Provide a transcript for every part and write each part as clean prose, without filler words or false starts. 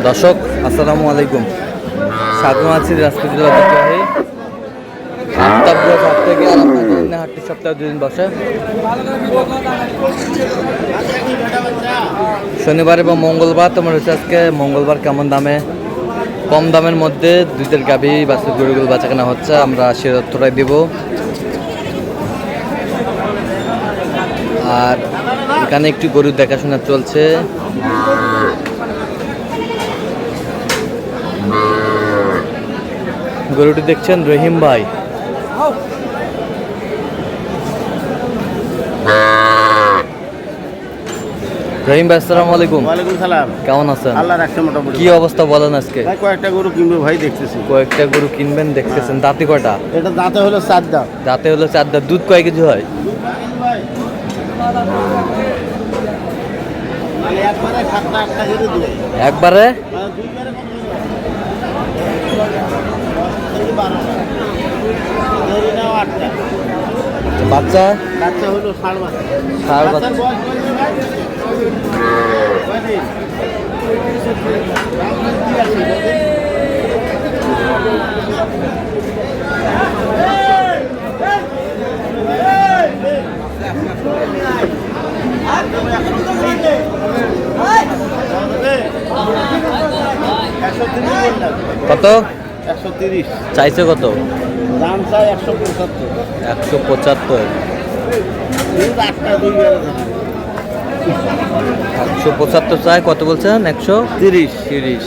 দর্শক আসসালামু আলাইকুম, স্বাগত আছি দিনাজপুর জেলা ঐতিহ্যবাহী আফতাবগঞ্জ হাট থেকে। আর আপনাদের হাটটি সপ্তাহে 2 দিন বসে, শনিবার এবং মঙ্গলবার। তোমার হচ্ছে আজকে মঙ্গলবার কেমন দামে, কম দামের মধ্যে দুধের গাভী বাছুর গরুগুলো বেচা কেনা হচ্ছে, আমরা সে তথ্যটাই দেব। আর এখানে একটি গরুর দেখাশোনা চলছে। গরুটি দেখছেন রহিম ভাই। রহিম ভাই আসসালামু আলাইকুম। ওয়ালাইকুম সালাম। কেমন আছেন? আল্লাহ রাখছে মোটামুটি। কি অবস্থা বলেন আজকে? ভাই কয়েকটা গরু কিনবো ভাই, দেখতেছি। কয়েকটা গরু কিনবেন দেখতেছেন। দাঁতে কয়টা? এটা দাঁতে হলো 4 দাঁত। দাঁতে হলো 4 দাঁত। দুধ কয় কেজি হয়? একবারে 7টা 8টা করে দিই। একবারে দুইবারে বাচ্চা বাচ্চা হলো 6.5 মাস। ষাঁড় বাচ্চা। বাচ্চার বয়স কত ভাই? কয়দিন? কত? 130 চাইছে কত? দাম চাই 175। 175। দুধ 8টা দুইবারে। 175 চাই। কত বলছেন? 130।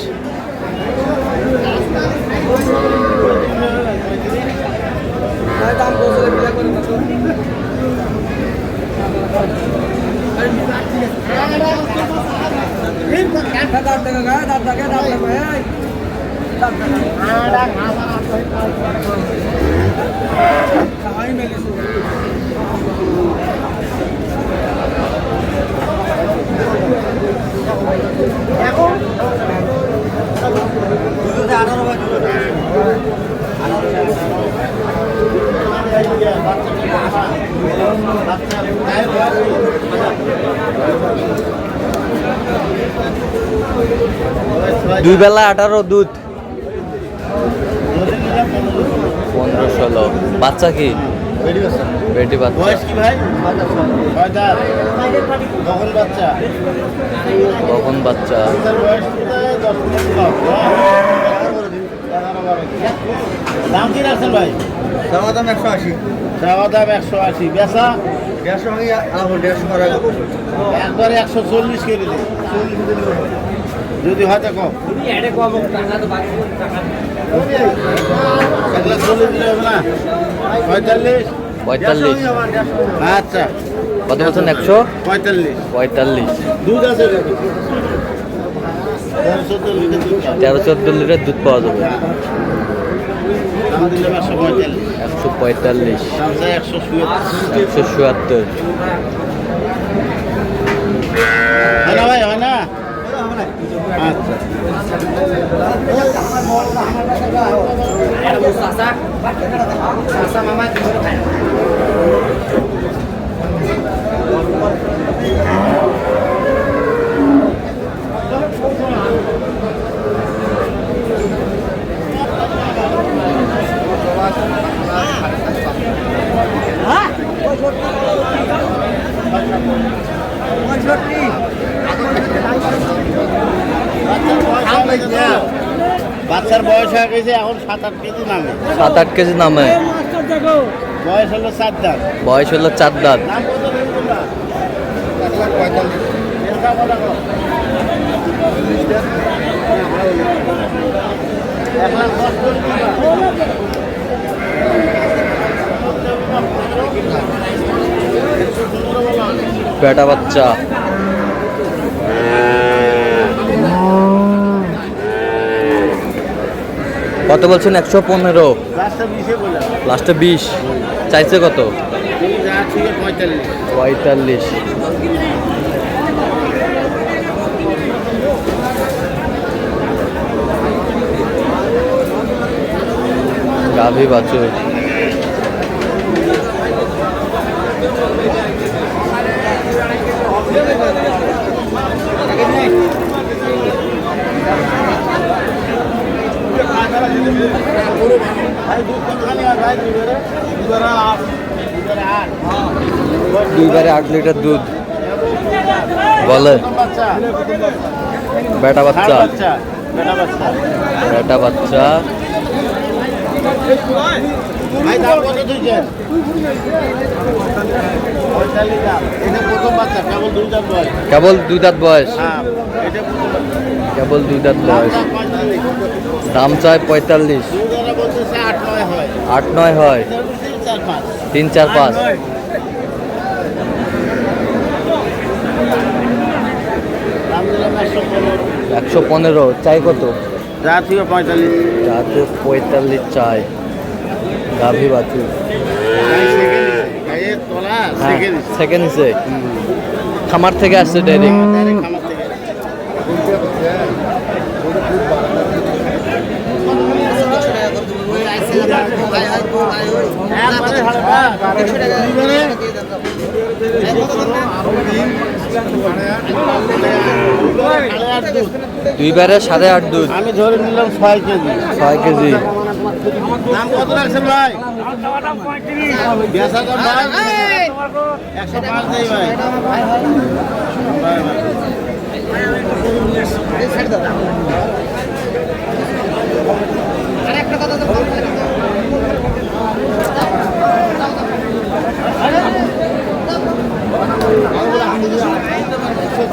দুই বেলা 18 দুধ। 15-16। বাচ্চা কি? বেটি বাচ্চা। বয়স কি ভাই? 6 দাঁত। কখন বাচ্চা? কখন বাচ্চা? বাচ্চার বয়স 10 মিনিট কম। 11-12। দাম কি রাখছেন ভাই? চাওয়া দাম 180। চাওয়া দাম 180। বেচা 150 ভাঙি আলাদা 150 করা একবারে 140 করে দিন। যদি হয় তো কম। এগুলো 40 দিলে হবে না? 45। 45। আচ্ছা কত বলছেন? 145। 45। দুধ আছে 13-14 লিটার দুধ পাওয়া যাবে। দাম দিলে 145। 145। দাম চাই 177। 177। হয় না ভাই, হয় না? আচ্ছা বাচ্চার বয়স হয়ে গেছে, এখন 7-8 কেজি নামে। 7-8 কেজি নামে। বয়স হলো 4 দাঁত। বয়স হলো 4 দাঁত। দাম কত বলছিলা? 1,10,000 করে দিবা। বেটা বাচ্চা। কত বলছেন? 115। লাস্টে 20। চাইছে কত? 45। গাভী বাছুর। দুইবারে 8 লিটার দুধ বলে। বাচ্চা বেটা বাচ্চা, বাচ্চা বেটা বাচ্চা। বেটা বাচ্চা। ভাই দাম কত দিয়েছেন? 45 দাম। এটা প্রথম বাচ্চা, কেবল 2 দাঁত বয়স। কেবল 2 দাঁত বয়স, হ্যাঁ এটা প্রথম বাচ্চা। কেবল 2 দাঁত বয়স। দাম 45। দাম চায় 45, দুধেরা বলতেছে 8-9 হয়। 8-9 হয়, 4-5। 3-4-5। দাম দিলাম 115। 115 চাই কত? জাতীয় 45। যাতে 45 চাই। গাভী বাছুর, গায়ের তলা হ্যাঁ সেকেন্ড। সেকেন্ড হিসে খামার থেকে আসছে ডাইরেক্ট। খামার থেকে। একবারে হালকা। দুইবারে 8.5 দুধ, আমি ধরে নিলাম 6 কেজি। 6 কেজি। দাম কত রাখছেন ভাই? বেচা দাম ভাই 105 দেই ভাই। ভাই, ভাই।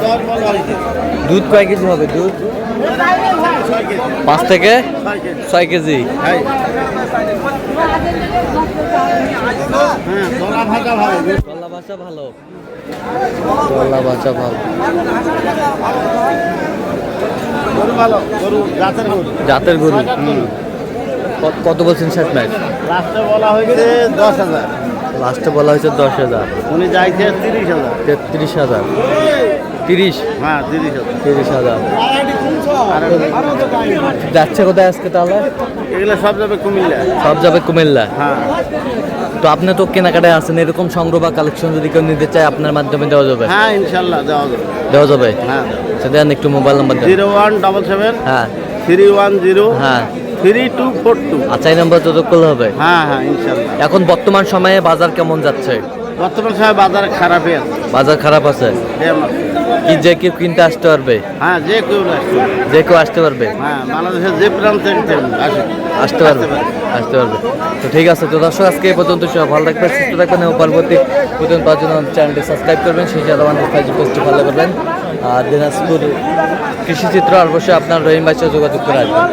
দশ বল হয়েছে। দুধ কয় কেজি হবে? দুধ 6 কেজি। 5 থেকে 6 কেজি। 6 কেজি। হ্যাঁ, দলা ভাজা ভাই। গলা বাছা ভালো, গলা বাছা ভালো। গরু ভালো, গরু জাতের গরু। জাতের গরু। ছয়টার গরু। কত বলছেন শেষ ম্যাচ? লাস্টে বলা হয়েছে 10,000। লাস্টে বলা হয়েছে 10,000। উনি চাইছে 30,000। 33,000। 30, হ্যাঁ 30,000। 30,000 আর যাচ্ছে কোথায় আজকে তাহলে? এগুলো সব যাবে কুমিল্লা। সব যাবে কুমিল্লা। হ্যাঁ তো আপনি তো কেনাকাটায় আছেন, এরকম সংগ্রহ বা কালেকশন যদি কেউ নিতে চায় আপনার মাধ্যমে দেওয়া যাবে? হ্যাঁ ইনশাল্লাহ দেওয়া যাবে। দেওয়া যাবে। হ্যাঁ সেটা দেন একটু মোবাইল নাম্বার দেন। 0177 হ্যাঁ 310 হ্যাঁ 3242। আচ্ছা, এই নাম্বার যোগাযোগ করলে হবে। হ্যাঁ হ্যাঁ ইনশাল্লাহ। এখন বর্তমান সময়ে বাজার কেমন যাচ্ছে? বর্তমান সময় বাজার খারাপই আছে। বাজার খারাপ আছে ড্যাম আছে। কি? যে কেউ কিনতে আসতে পারবে? হ্যাঁ যে কেউ আসবে। যে কেউ আসতে পারবে? হ্যাঁ বাংলাদেশের যে প্রান্তে আসে আসতে পারবে, আসতে পারবে। তো ঠিক আছে, তো দর্শক আজকে এই পর্যন্ত সবাই ভালো থাকবেন, সুস্থ থাকবেন এবং পরবর্তী পর্যন্ত পাওয়ার জন্য চ্যানেলটি সাবস্ক্রাইব করবেন, সেই সাথে আমাদের ফেসবুক পেজটি ফলো করবেন। আর দিনাজপুর কৃষিচিত্র অবশ্যই আপনার রহিম ভাইয়ের সাথে যোগাযোগ করে আসবেন।